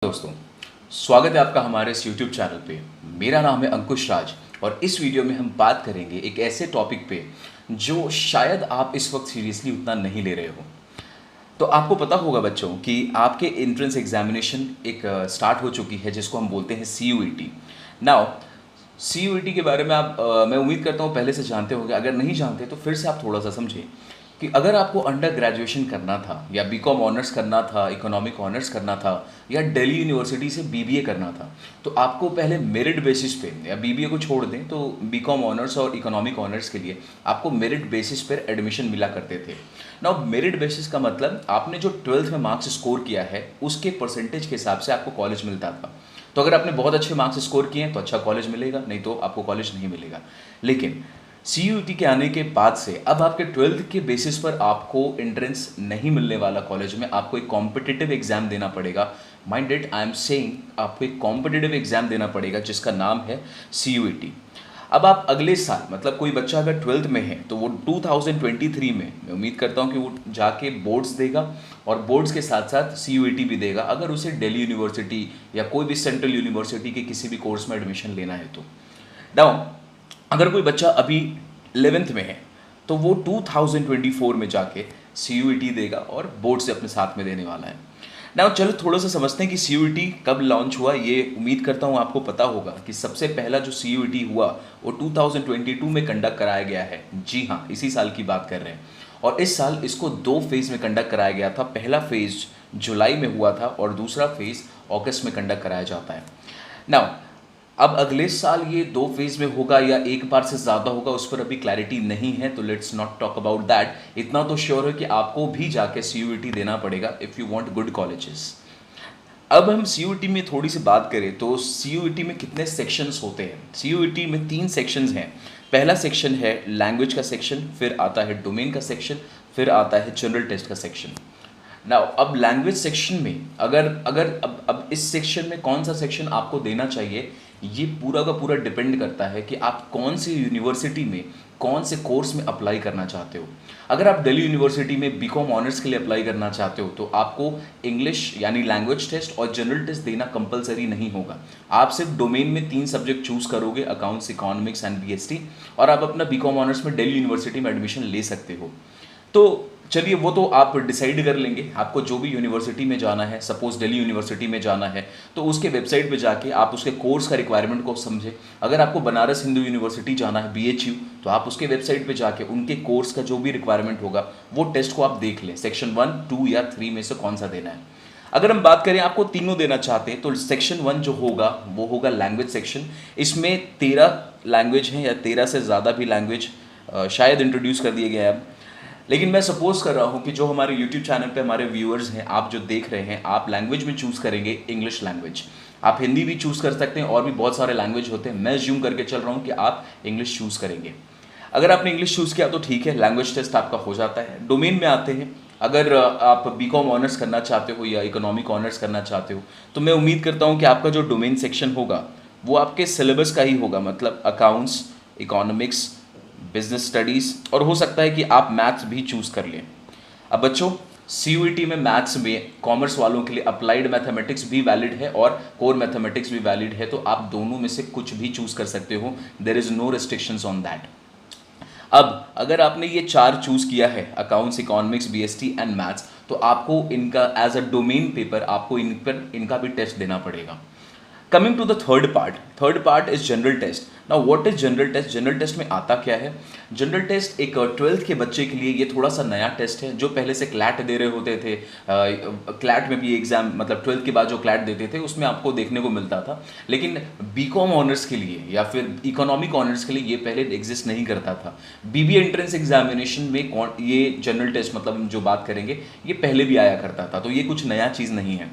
दोस्तों, स्वागत है आपका हमारे इस YouTube चैनल पे। मेरा नाम है अंकुश राज और इस वीडियो में हम बात करेंगे एक ऐसे टॉपिक पे जो शायद आप इस वक्त सीरियसली उतना नहीं ले रहे हो। तो आपको पता होगा बच्चों कि आपके एंट्रेंस एग्जामिनेशन एक स्टार्ट हो चुकी है जिसको हम बोलते हैं CUET। नाउ CUET के बारे में मैं उम्मीद करता हूँ पहले से जानते होंगे। अगर नहीं जानते तो फिर से आप थोड़ा सा समझें कि अगर आपको अंडर ग्रेजुएशन करना था या BCom ऑनर्स करना था, इकोनॉमिक ऑनर्स करना था या दिल्ली यूनिवर्सिटी से BBA करना था, तो आपको पहले मेरिट बेसिस पे, या BBA को छोड़ दें तो BCom ऑनर्स और इकोनॉमिक ऑनर्स के लिए आपको मेरिट बेसिस पर एडमिशन मिला करते थे। नाउ मेरिट बेसिस का मतलब आपने जो 12th में मार्क्स स्कोर किया है उसके परसेंटेज के हिसाब से आपको कॉलेज मिलता था। तो अगर आपने बहुत अच्छे मार्क्स स्कोर किए हैं तो अच्छा कॉलेज मिलेगा, नहीं तो आपको कॉलेज नहीं मिलेगा। लेकिन CUET के आने के बाद से अब आपके 12th के बेसिस पर आपको एंट्रेंस नहीं मिलने वाला कॉलेज में, आपको एक कॉम्पिटिटिव एग्जाम देना पड़ेगा। Mind it, I am saying आपको एक कॉम्पिटिटिव एग्जाम देना पड़ेगा जिसका नाम है CUET। अब आप अगले साल, मतलब कोई बच्चा अगर 12th में है तो वो 2023 में, मैं उम्मीद करता हूँ कि वो जाके बोर्ड्स देगा और बोर्ड्स के साथ साथ CUET भी देगा अगर उसे दिल्ली यूनिवर्सिटी या कोई भी सेंट्रल यूनिवर्सिटी के किसी भी कोर्स में एडमिशन लेना है तो। नाउ अगर कोई बच्चा अभी 11th में है तो वो 2024 में जाके CUET देगा और बोर्ड से अपने साथ में देने वाला है। नाउ चलो थोड़ा सा समझते हैं कि CUET कब लॉन्च हुआ। ये उम्मीद करता हूँ आपको पता होगा कि सबसे पहला जो CUET हुआ वो 2022 में कंडक्ट कराया गया है। जी हाँ, इसी साल की बात कर रहे हैं। और इस साल इसको 2 फेज़ में कंडक्ट कराया गया था। पहला फेज़ जुलाई में हुआ था और दूसरा फेज़ अगस्त में कंडक्ट कराया जाता है। नाउ अब अगले साल ये 2 फेज़ में होगा या एक बार से ज़्यादा होगा उस पर अभी क्लैरिटी नहीं है, तो let's not talk about that. इतना तो श्योर है कि आपको भी जाके CUET देना पड़ेगा if you want good colleges. अब हम CUET में थोड़ी सी बात करें तो CUET में कितने सेक्शंस होते हैं। CUET में 3 सेक्शंस हैं। पहला सेक्शन है लैंग्वेज का सेक्शन, फिर आता है डोमेन का सेक्शन, फिर आता है जनरल टेस्ट का सेक्शन। नाउ अब लैंग्वेज सेक्शन में अगर अगर अब इस सेक्शन में कौन सा सेक्शन आपको देना चाहिए, ये पूरा का पूरा डिपेंड करता है कि आप कौन सी यूनिवर्सिटी में, कौन से कोर्स में अप्लाई करना चाहते हो। अगर आप दिल्ली यूनिवर्सिटी में BCom ऑनर्स के लिए अप्लाई करना चाहते हो तो आपको इंग्लिश यानी लैंग्वेज टेस्ट और जनरल टेस्ट देना कंपलसरी नहीं होगा। आप सिर्फ डोमेन में 3 सब्जेक्ट चूज करोगे, अकाउंट्स, इकोनॉमिक्स एंड BST, और आप अपना BCom ऑनर्स में दिल्ली यूनिवर्सिटी में एडमिशन ले सकते हो। तो चलिए वो तो आप डिसाइड कर लेंगे, आपको जो भी यूनिवर्सिटी में जाना है। सपोज दिल्ली यूनिवर्सिटी में जाना है तो उसके वेबसाइट पे जाके आप उसके कोर्स का रिक्वायरमेंट को समझें। अगर आपको बनारस हिंदू यूनिवर्सिटी जाना है, BHU, तो आप उसके वेबसाइट पे जाके उनके कोर्स का जो भी रिक्वायरमेंट होगा वो टेस्ट को आप देख लें, सेक्शन 1, 2 या 3 में से कौन सा देना है। अगर हम बात करें आपको तीनों देना चाहते हैं तो सेक्शन 1 जो होगा वो होगा लैंग्वेज सेक्शन। इसमें 13 लैंग्वेज हैं या 13 से ज़्यादा भी लैंग्वेज शायद इंट्रोड्यूस कर दिए गए हैं अब। लेकिन मैं सपोज कर रहा हूँ कि जो हमारे YouTube चैनल पे हमारे व्यूअर्स हैं, आप जो देख रहे हैं, आप लैंग्वेज में चूज़ करेंगे इंग्लिश लैंग्वेज। आप हिंदी भी चूज़ कर सकते हैं और भी बहुत सारे लैंग्वेज होते हैं। मैं ज्यूम करके चल रहा हूँ कि आप इंग्लिश चूज़ करेंगे। अगर आपने इंग्लिश चूज़ किया तो ठीक है, लैंग्वेज टेस्ट आपका हो जाता है। डोमेन में आते हैं, अगर आप BCom ऑनर्स करना चाहते हो या इकोनॉमिक ऑनर्स करना चाहते हो तो मैं उम्मीद करता हूँ कि आपका जो डोमेन सेक्शन होगा वो आपके सिलेबस का ही होगा, मतलब अकाउंट्स, इकोनॉमिक्स, बिजनेस स्टडीज़, और हो सकता है कि आप मैथ्स भी चूज़ कर लें। अब बच्चों CUET में मैथ्स में कॉमर्स वालों के लिए अप्लाइड मैथमेटिक्स भी वैलिड है और कोर मैथमेटिक्स भी वैलिड है, तो आप दोनों में से कुछ भी चूज़ कर सकते हो। There is no restrictions on that. अब अगर आपने ये 4 चूज़ किया है, accounts, economics, BST and maths, तो आपको इनका एज अ डोमेन पेपर आपको इनका भी टेस्ट देना पड़ेगा। Coming to the third part is general test. Now what is general test? General test में आता क्या है? जनरल टेस्ट एक 12th के बच्चे के लिए ये थोड़ा सा नया टेस्ट है। जो पहले से क्लैट दे रहे होते थे, क्लैट में भी एग्जाम, मतलब 12th के बाद जो क्लैट देते थे उसमें आपको देखने को मिलता था, लेकिन BCom ऑनर्स के लिए या फिर इकोनॉमिक ऑनर्स के लिए ये पहले एग्जिस्ट नहीं करता था। BBA एंट्रेंस एग्जामिनेशन में ये जनरल टेस्ट, मतलब हम जो बात करेंगे, ये पहले भी आया करता था, तो ये कुछ नया चीज़ नहीं है।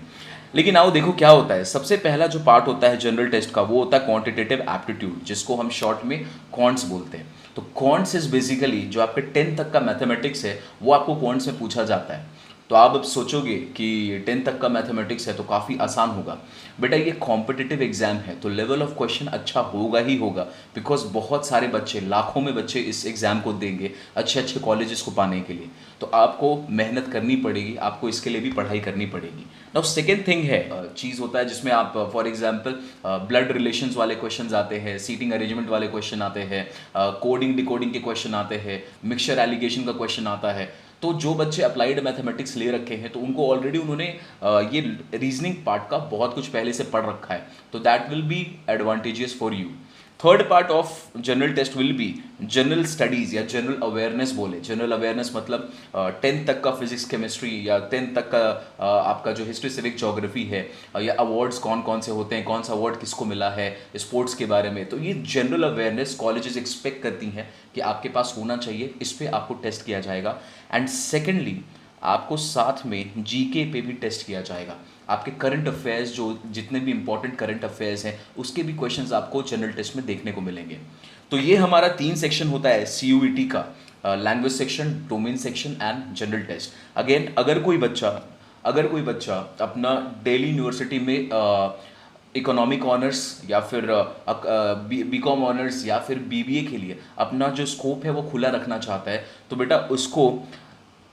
लेकिन आओ देखो क्या होता है। सबसे पहला जो पार्ट होता है जनरल टेस्ट का वो होता है क्वांटिटेटिव एप्टीट्यूड, जिसको हम शॉर्ट में क्वांट्स बोलते हैं। तो क्वांट्स इज बेसिकली जो आपके 10th तक का मैथमेटिक्स है वो आपको क्वांट्स में पूछा जाता है। तो आप अब सोचोगे कि 10th तक का मैथमेटिक्स है तो काफ़ी आसान होगा। बेटा ये कॉम्पिटिटिव एग्जाम है तो लेवल ऑफ क्वेश्चन अच्छा होगा ही होगा, बिकॉज बहुत सारे बच्चे, लाखों में बच्चे इस एग्ज़ाम को देंगे अच्छे अच्छे कॉलेजेस को पाने के लिए। तो आपको मेहनत करनी पड़ेगी, आपको इसके लिए भी पढ़ाई करनी पड़ेगी। नाउ सेकेंड थिंग है, चीज़ होता है जिसमें आप फॉर एग्जाम्पल ब्लड रिलेशंस वाले क्वेश्चन आते हैं, सीटिंग अरेंजमेंट वाले क्वेश्चन आते हैं, कोडिंग डिकोडिंग के क्वेश्चन आते हैं, मिक्सचर एलिगेशन का क्वेश्चन आता है। तो जो बच्चे अप्लाइड मैथमेटिक्स ले रखे हैं तो उनको ऑलरेडी उन्होंने ये रीजनिंग पार्ट का बहुत कुछ पहले से पढ़ रखा है, तो that will be advantageous for you. Third part of general test will be general studies या जनरल अवेयरनेस बोले। जनरल अवेयरनेस मतलब 10th तक का फिजिक्स केमिस्ट्री या 10th तक का आपका जो हिस्ट्री सिविक ज्योग्राफी है, या अवार्ड्स कौन कौन से होते हैं, कौन सा अवार्ड किसको मिला है, स्पोर्ट्स के बारे में। तो ये जनरल अवेयरनेस कॉलेजेस एक्सपेक्ट करती हैं कि आपके पास होना चाहिए, इस पर आपको टेस्ट किया जाएगा। एंड सेकेंडली आपको साथ में जीके पे भी टेस्ट किया जाएगा। आपके करंट अफेयर्स, जो जितने भी इंपॉर्टेंट करंट अफेयर्स हैं उसके भी क्वेश्चंस आपको जनरल टेस्ट में देखने को मिलेंगे। तो ये हमारा 3 सेक्शन होता है सीयूईटी का, language section, domain section and general test. Again अगर कोई बच्चा अपना दिल्ली यूनिवर्सिटी में इकोनॉमिक ऑनर्स या फिर बीकॉम ऑनर्स या फिर बीबीए के लिए अपना जो स्कोप है वो खुला रखना चाहता है, तो बेटा उसको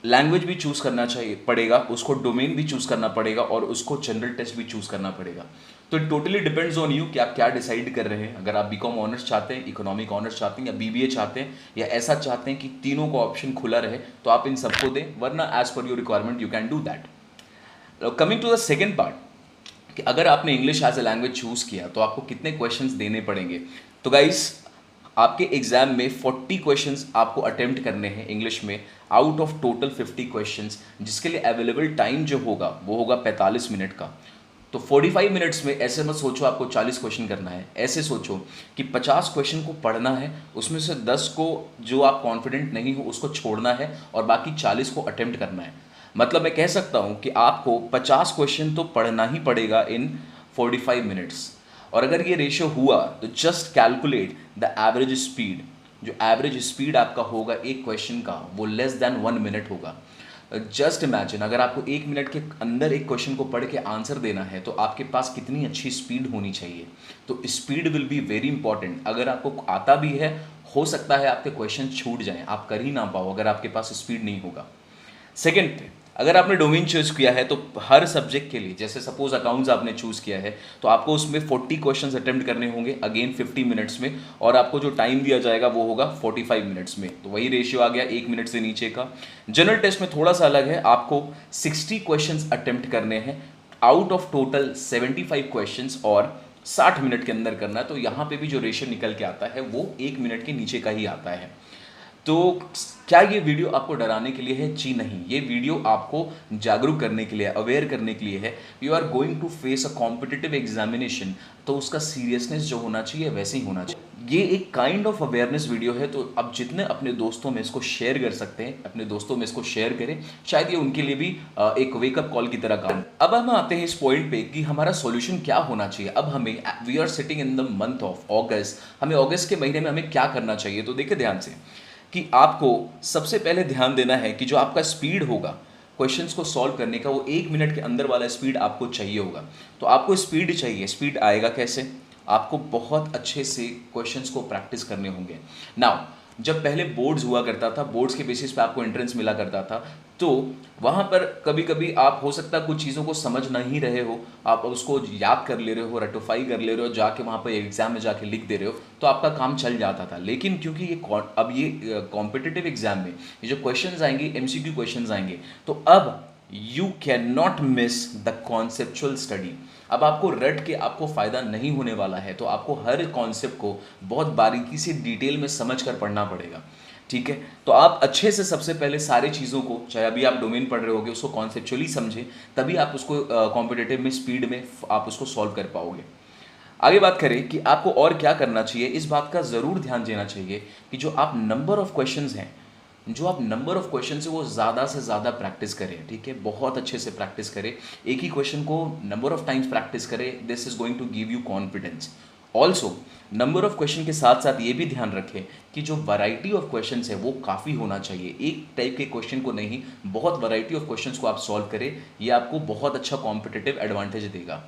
लैंग्वेज भी चूज़ करना चाहिए पड़ेगा, उसको डोमेन भी चूज़ करना पड़ेगा और उसको जनरल टेस्ट भी चूज़ करना पड़ेगा। तो it totally depends on you कि आप क्या डिसाइड कर रहे हैं। अगर आप बीकॉम ऑनर्स चाहते हैं, इकोनॉमिक ऑनर्स चाहते हैं या बीबीए चाहते हैं, या ऐसा चाहते हैं कि तीनों का ऑप्शन खुला रहे, तो आप इन सबको दें, वरना as per your requirement you can do that. Coming to the second part कि अगर आपने English as a language choose किया तो आपको कितने क्वेश्चंस देने पड़ेंगे। तो गाइस आपके एग्जाम में 40 क्वेश्चंस आपको अटेम्प्ट करने हैं इंग्लिश में, आउट ऑफ टोटल 50 क्वेश्चंस, जिसके लिए अवेलेबल टाइम जो होगा वो होगा 45 मिनट का। तो 45 मिनट्स में ऐसे मत सोचो आपको 40 क्वेश्चन करना है, ऐसे सोचो कि 50 क्वेश्चन को पढ़ना है, उसमें से 10 को जो आप कॉन्फिडेंट नहीं हो उसको छोड़ना है और बाकी 40 को अटेम्प्ट करना है। मतलब मैं कह सकता हूँ कि आपको 50 क्वेश्चन तो पढ़ना ही पड़ेगा इन 45 मिनट्स। और अगर ये रेशियो हुआ तो just calculate the average speed. जो एवरेज स्पीड आपका होगा एक क्वेश्चन का वो लेस देन 1 मिनट होगा। जस्ट इमेजिन अगर आपको 1 मिनट के अंदर एक क्वेश्चन को पढ़ के आंसर देना है तो आपके पास कितनी अच्छी स्पीड होनी चाहिए। तो speed will be very important. अगर आपको आता भी है, हो सकता है आपके क्वेश्चन छूट जाएं, आप कर ही ना पाओ अगर आपके पास स्पीड नहीं होगा। सेकेंड पे, अगर आपने डोमेन चूज़ किया है तो हर सब्जेक्ट के लिए, जैसे सपोज अकाउंट्स आपने चूज़ किया है तो आपको उसमें 40 क्वेश्चंस अटेम्प्ट करने होंगे, अगेन 50 मिनट्स में, और आपको जो टाइम दिया जाएगा वो होगा 45 मिनट्स में। तो वही रेशियो आ गया 1 मिनट से नीचे का। जनरल टेस्ट में थोड़ा सा अलग है, आपको 60 क्वेश्चंस अटेम्प्ट करने हैं आउट ऑफ टोटल 75 क्वेश्चंस और 60 मिनट के अंदर करना है। तो यहाँ पे भी जो रेशियो निकल के आता है वो 1 मिनट के नीचे का ही आता है। तो क्या ये वीडियो आपको डराने के लिए है? जी नहीं, ये वीडियो आपको जागरूक करने के लिए, अवेयर करने के लिए है। You are going to face a competitive examination, तो उसका सीरियसनेस जो होना चाहिए वैसे ही होना चाहिए। ये एक काइंड ऑफ अवेयरनेस वीडियो है, तो अब जितने अपने दोस्तों में इसको शेयर कर सकते हैं, अपने दोस्तों में इसको शेयर करें, शायद ये उनके लिए भी एक वेकअप कॉल की तरह काम। अब हम आते हैं इस पॉइंट पे कि हमारा सॉल्यूशन क्या होना चाहिए। अब हमें, we are sitting in the month of August, हमें अगस्त के महीने में हमें क्या करना चाहिए। तो देखिए ध्यान से कि आपको सबसे पहले ध्यान देना है कि जो आपका स्पीड होगा क्वेश्चंस को सॉल्व करने का, वो 1 मिनट के अंदर वाला स्पीड आपको चाहिए होगा। तो आपको स्पीड चाहिए, स्पीड आएगा कैसे? आपको बहुत अच्छे से क्वेश्चंस को प्रैक्टिस करने होंगे। नाउ जब पहले बोर्ड्स हुआ करता था, बोर्ड्स के बेसिस पे आपको एंट्रेंस मिला करता था, तो वहाँ पर कभी कभी आप हो सकता है कुछ चीज़ों को समझ नहीं रहे हो, आप उसको याद कर ले रहे हो, रेटोफाई कर ले रहे हो, जाके वहाँ पर एग्जाम में जाके लिख दे रहे हो, तो आपका काम चल जाता था। लेकिन क्योंकि अब ये कॉम्पिटिटिव एग्जाम में ये जो क्वेश्चंस आएंगे, एमसीक्यू क्वेश्चंस आएंगे, तो अब you can not miss the conceptual study. अब आपको रट के आपको फ़ायदा नहीं होने वाला है, तो आपको हर कॉन्सेप्ट को बहुत बारीकी से डिटेल में समझ कर पढ़ना पड़ेगा। ठीक है, तो आप अच्छे से सबसे पहले सारी चीज़ों को, चाहे अभी आप डोमेन पढ़ रहे होगे, उसको कॉन्सेप्चुअली समझें, तभी आप उसको कॉम्पिटिटिव में स्पीड में आप उसको सॉल्व कर पाओगे। आगे बात करें कि आपको और क्या करना चाहिए, इस बात का ज़रूर ध्यान देना चाहिए कि जो आप नंबर ऑफ क्वेश्चंस हैं, जो आप नंबर ऑफ क्वेश्चन है वो ज़्यादा से ज़्यादा प्रैक्टिस करें। ठीक है, बहुत अच्छे से प्रैक्टिस करें, एक ही क्वेश्चन को नंबर ऑफ टाइम्स प्रैक्टिस करें। This is going to give you confidence. Also number of question के साथ साथ ये भी ध्यान रखें कि जो वैरायटी ऑफ क्वेश्चंस है वो काफ़ी होना चाहिए। एक टाइप के क्वेश्चन को नहीं, बहुत वैरायटी ऑफ क्वेश्चंस को आप सॉल्व करें, ये आपको बहुत अच्छा कॉम्पिटिटिव एडवांटेज देगा।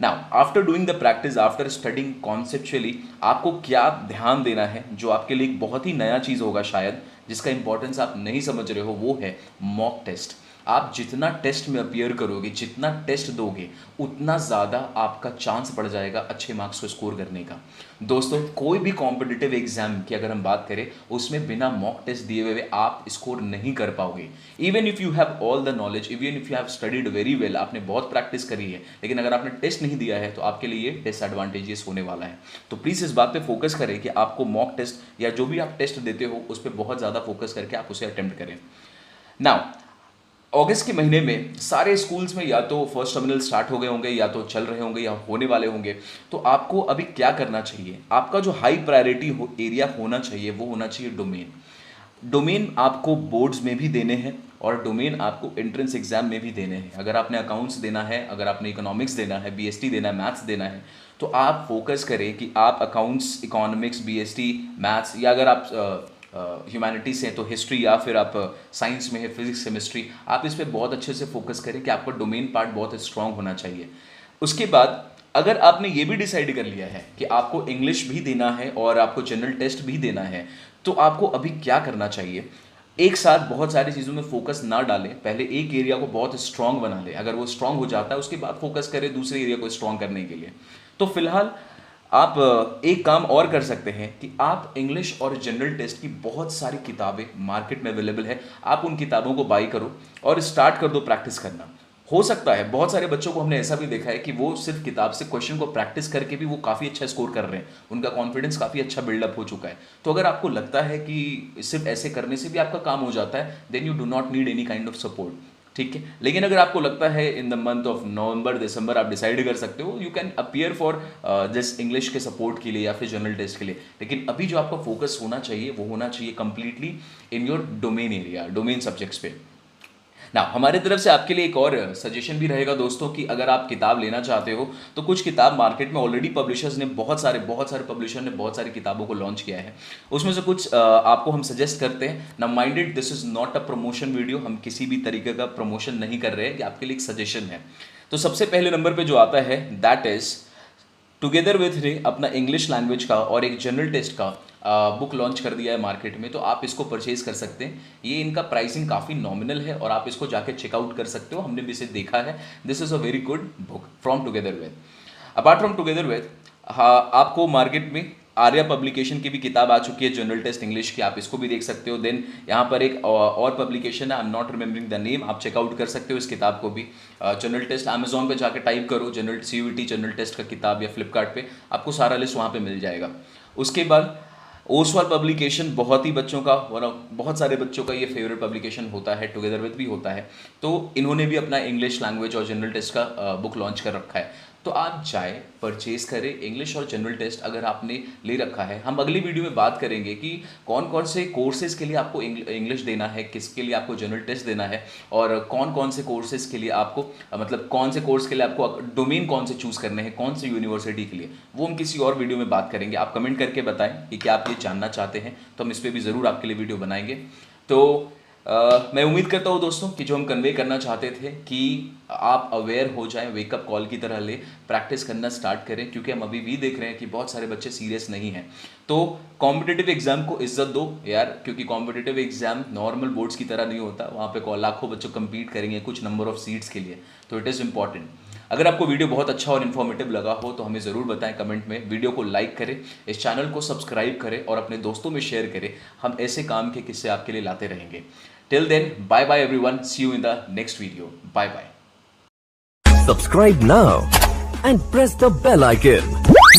Now after doing the practice, after studying conceptually, आपको क्या ध्यान देना है जो आपके लिए एक बहुत ही नया चीज़ होगा शायद, जिसका इंपॉर्टेंस आप नहीं समझ रहे हो, वो है मॉक टेस्ट। आप जितना टेस्ट में अपीयर करोगे, जितना टेस्ट दोगे, उतना ज़्यादा आपका चांस बढ़ जाएगा अच्छे मार्क्स को स्कोर करने का। दोस्तों, कोई भी कॉम्पिटिटिव एग्जाम की अगर हम बात करें, उसमें बिना मॉक टेस्ट दिए हुए आप स्कोर नहीं कर पाओगे। Even if you have all the knowledge, even if you have studied very well, आपने बहुत प्रैक्टिस करी है, लेकिन अगर आपने टेस्ट नहीं दिया है तो आपके लिए ये डिसएडवांटेजेस होने वाला है। तो प्लीज़ इस बात पे फोकस करें कि आपको मॉक टेस्ट या जो भी आप टेस्ट देते हो उस पर बहुत ज़्यादा फोकस करके आप उसे अटेम्प्ट करें। नाउ अगस्त के महीने में सारे स्कूल्स में या तो फर्स्ट टर्मिनल स्टार्ट हो गए होंगे, या तो चल रहे होंगे, या होने वाले होंगे। तो आपको अभी क्या करना चाहिए, आपका जो हाई प्रायोरिटी एरिया होना चाहिए वो होना चाहिए डोमेन। डोमेन आपको बोर्ड्स में भी देने हैं और डोमेन आपको एंट्रेंस एग्जाम में भी देने हैं। अगर आपने अकाउंट्स देना है, अगर आपने इकोनॉमिक्स देना है, बीएसटी देना है, मैथ्स देना है, तो आप फोकस करें कि आप अकाउंट्स, इकोनॉमिक्स, बीएसटी, मैथ्स, या अगर आप ह्यूमैनिटीज़ हैं तो हिस्ट्री, या फिर आप साइंस में है फिजिक्स, केमिस्ट्री, आप इस पर बहुत अच्छे से फोकस करें कि आपका डोमेन पार्ट बहुत स्ट्रांग होना चाहिए। उसके बाद अगर आपने ये भी डिसाइड कर लिया है कि आपको इंग्लिश भी देना है और आपको जनरल टेस्ट भी देना है, तो आपको अभी क्या करना चाहिए, एक साथ बहुत सारी चीज़ों में फोकस ना डालें। पहले एक एरिया को बहुत स्ट्रांग बना लें, अगर वो स्ट्रांग हो जाता है उसके बाद फोकस करें दूसरे एरिया को स्ट्रांग करने के लिए। तो फिलहाल आप एक काम और कर सकते हैं कि आप इंग्लिश और जनरल टेस्ट की बहुत सारी किताबें मार्केट में अवेलेबल है, आप उन किताबों को बाई करो और स्टार्ट कर दो प्रैक्टिस करना। हो सकता है बहुत सारे बच्चों को हमने ऐसा भी देखा है कि वो सिर्फ किताब से क्वेश्चन को प्रैक्टिस करके भी वो काफ़ी अच्छा स्कोर कर रहे हैं, उनका कॉन्फिडेंस काफ़ी अच्छा बिल्डअप हो चुका है। तो अगर आपको लगता है कि सिर्फ ऐसे करने से भी आपका काम हो जाता है, then you do not need any kind of support, ठीक है। लेकिन अगर आपको लगता है in the month of November, December आप डिसाइड कर सकते हो, you can appear for this English के सपोर्ट के लिए या फिर जनरल टेस्ट के लिए। लेकिन अभी जो आपका फोकस होना चाहिए वो होना चाहिए completely in your domain area, domain subjects पे। ना हमारे तरफ से आपके लिए एक और सजेशन भी रहेगा दोस्तों कि अगर आप किताब लेना चाहते हो तो कुछ किताब मार्केट में ऑलरेडी पब्लिशर्स ने बहुत सारे पब्लिशर ने बहुत सारी किताबों को लॉन्च किया है, उसमें से कुछ आपको हम सजेस्ट करते हैं। ना minded, this is not a promotion video, हम किसी भी तरीके का प्रमोशन नहीं कर रहे हैं, कि आपके लिए एक सजेशन है। तो सबसे पहले नंबर पर जो आता है दैट इज टुगेदर विथ ने अपना इंग्लिश लैंग्वेज का और एक जनरल टेस्ट का बुक लॉन्च कर दिया है मार्केट में, तो आप इसको परचेज कर सकते हैं। ये इनका प्राइसिंग काफ़ी नॉमिनल है और आप इसको जाके चेकआउट कर सकते हो, हमने भी इसे देखा है। This is a very good book from together with. Apart from together with, हाँ, आपको मार्केट में आर्या पब्लिकेशन की भी किताब आ चुकी है जनरल टेस्ट इंग्लिश की, आप इसको भी देख सकते हो। देन यहाँ पर एक और पब्लिकेशन है, I am not remembering the name, आप चेकआउट कर सकते हो इस किताब को भी। जनरल टेस्ट अमेजोन पे जाके टाइप करो जनरल CUET जनरल टेस्ट का किताब, या फ्लिपकार्ट पे आपको सारा लिस्ट वहाँ पे मिल जाएगा। उसके बाद ओसवाल पब्लिकेशन बहुत ही बच्चों का, बहुत सारे बच्चों का ये फेवरेट पब्लिकेशन होता है, टुगेदर विद भी होता है। तो इन्होंने भी अपना इंग्लिश लैंग्वेज और जनरल टेस्ट का बुक लॉन्च कर रखा है, तो आप जाए परचेज करें इंग्लिश और जनरल टेस्ट अगर आपने ले रखा है। हम अगली वीडियो में बात करेंगे कि कौन कौन से कोर्सेज के लिए आपको इंग्लिश देना है, किसके लिए आपको जनरल टेस्ट देना है, और कौन कौन से कोर्सेज के लिए आपको, मतलब कौन से कोर्स के लिए आपको डोमेन कौन से चूज़ करने हैं, कौन सी यूनिवर्सिटी के लिए, वो हम किसी और वीडियो में बात करेंगे। आप कमेंट करके बताएं कि क्या आप ये जानना चाहते हैं, तो हम इस पर भी ज़रूर आपके लिए वीडियो बनाएंगे। तो मैं उम्मीद करता हूँ दोस्तों कि जो हम कन्वे करना चाहते थे कि आप अवेयर हो जाएं, वेकअप कॉल की तरह ले प्रैक्टिस करना स्टार्ट करें, क्योंकि हम अभी भी देख रहे हैं कि बहुत सारे बच्चे सीरियस नहीं हैं। तो कॉम्पिटिटिव एग्जाम को इज्जत दो यार, क्योंकि कॉम्पिटिटिव एग्जाम नॉर्मल बोर्ड्स की तरह नहीं होता, वहाँ पे लाखों बच्चों कम्पीट करेंगे कुछ नंबर ऑफ सीट्स के लिए, तो इट इज़ इंपॉर्टेंट। अगर आपको वीडियो बहुत अच्छा और इन्फॉर्मेटिव लगा हो तो हमें ज़रूर बताएं कमेंट में, वीडियो को लाइक करें, इस चैनल को सब्सक्राइब करें और अपने दोस्तों में शेयर करें। हम ऐसे काम के किस्से आपके लिए लाते रहेंगे। Till then, bye bye everyone. See you in the next video. Bye bye. Subscribe now and press the bell icon.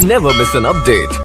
Never miss an update.